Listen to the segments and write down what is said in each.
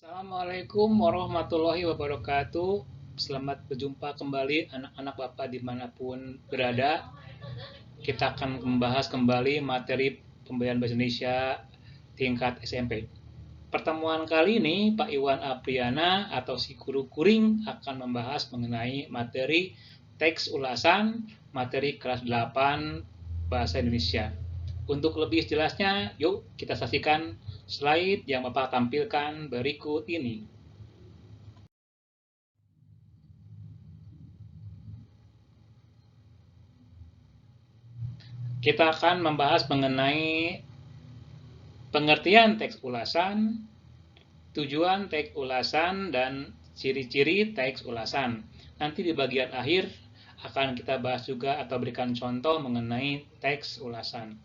Assalamualaikum warahmatullahi wabarakatuh. Selamat berjumpa kembali anak-anak Bapak dimanapun berada. Kita akan membahas kembali materi pembelajaran bahasa Indonesia tingkat SMP. Pertemuan kali ini Pak Iwan Apriana atau si Guru Kuring akan membahas mengenai materi teks ulasan materi kelas 8 bahasa Indonesia. Untuk lebih jelasnya, yuk kita saksikan slide yang Bapak tampilkan berikut ini. Kita akan membahas mengenai pengertian teks ulasan, tujuan teks ulasan, dan ciri-ciri teks ulasan. Nanti di bagian akhir akan kita bahas juga atau berikan contoh mengenai teks ulasan.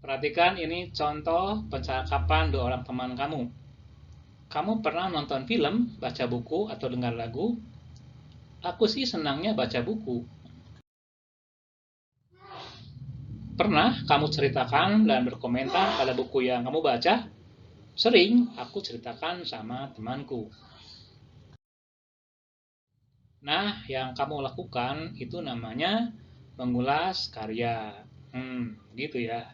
Perhatikan ini contoh percakapan dua orang teman kamu. Kamu pernah nonton film, baca buku, atau dengar lagu? Aku sih senangnya baca buku. Pernah kamu ceritakan dan berkomentar pada buku yang kamu baca? Sering aku ceritakan sama temanku. Nah, yang kamu lakukan itu namanya mengulas karya. Gitu ya.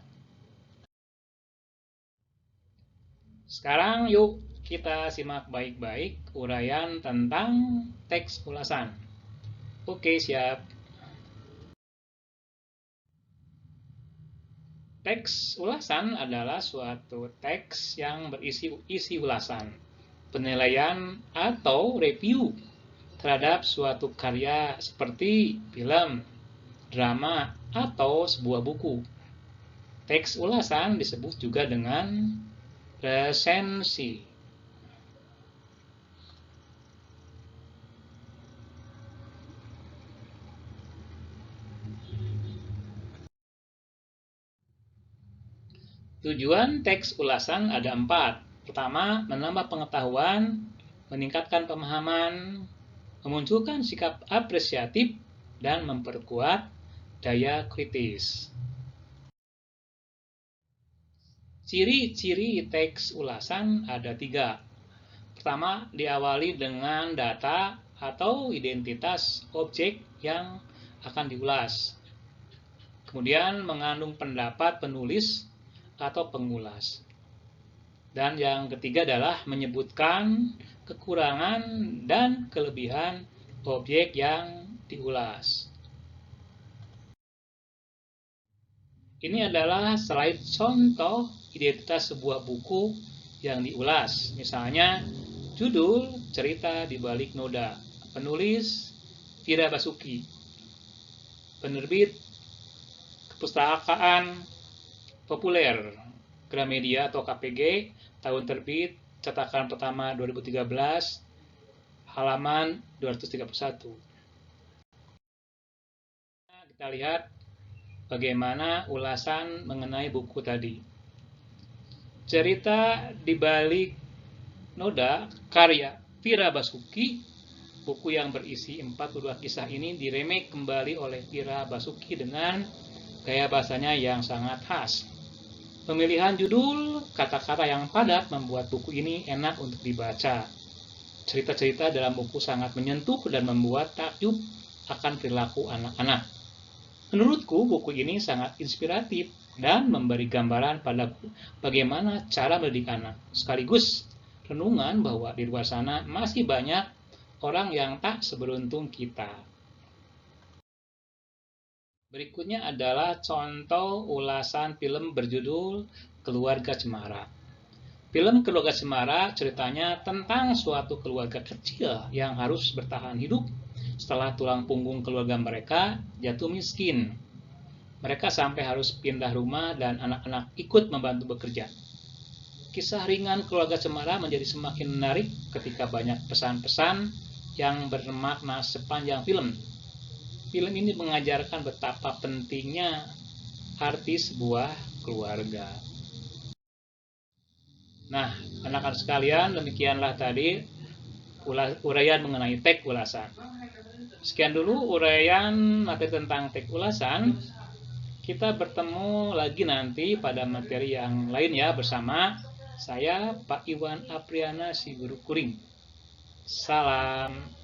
Sekarang yuk kita simak baik-baik uraian tentang teks ulasan. Oke, siap. Teks ulasan adalah suatu teks yang berisi isi ulasan, penilaian atau review terhadap suatu karya seperti film, drama, atau sebuah buku. Teks ulasan disebut juga dengan resensi. Tujuan teks ulasan ada 4. Pertama, menambah pengetahuan, meningkatkan pemahaman, memunculkan sikap apresiatif, dan memperkuat daya kritis. Ciri-ciri teks ulasan ada 3. Pertama, diawali dengan data atau identitas objek yang akan diulas. Kemudian mengandung pendapat penulis atau pengulas. Dan yang ketiga adalah menyebutkan kekurangan dan kelebihan objek yang diulas. Ini adalah slide contoh identitas sebuah buku yang diulas. Misalnya, judul cerita di balik noda, penulis Tira Basuki, penerbit Kepustakaan Populer, Gramedia atau KPG, tahun terbit cetakan pertama 2013, halaman 231. Kita lihat bagaimana ulasan mengenai buku tadi. Cerita di balik noda karya Tira Basuki, buku yang berisi 42 kisah ini diremake kembali oleh Tira Basuki dengan gaya bahasanya yang sangat khas. Pemilihan judul, kata-kata yang padat membuat buku ini enak untuk dibaca. Cerita-cerita dalam buku sangat menyentuh dan membuat takjub akan perilaku anak-anak. Menurutku, buku ini sangat inspiratif dan memberi gambaran pada bagaimana cara mendidik anak. Sekaligus renungan bahwa di luar sana masih banyak orang yang tak seberuntung kita. Berikutnya adalah contoh ulasan film berjudul Keluarga Cemara. Film Keluarga Cemara ceritanya tentang suatu keluarga kecil yang harus bertahan hidup setelah tulang punggung keluarga mereka jatuh miskin. Mereka sampai harus pindah rumah dan anak-anak ikut membantu bekerja. Kisah ringan Keluarga Cemara menjadi semakin menarik ketika banyak pesan-pesan yang bermakna sepanjang film. Film ini mengajarkan betapa pentingnya arti sebuah keluarga. Nah, anak-anak sekalian, demikianlah tadi uraian mengenai teks ulasan. Sekian dulu uraian materi tentang teks ulasan. Kita bertemu lagi nanti pada materi yang lain ya bersama Saya Pak Iwan Apriana, si guru kuring. Salam.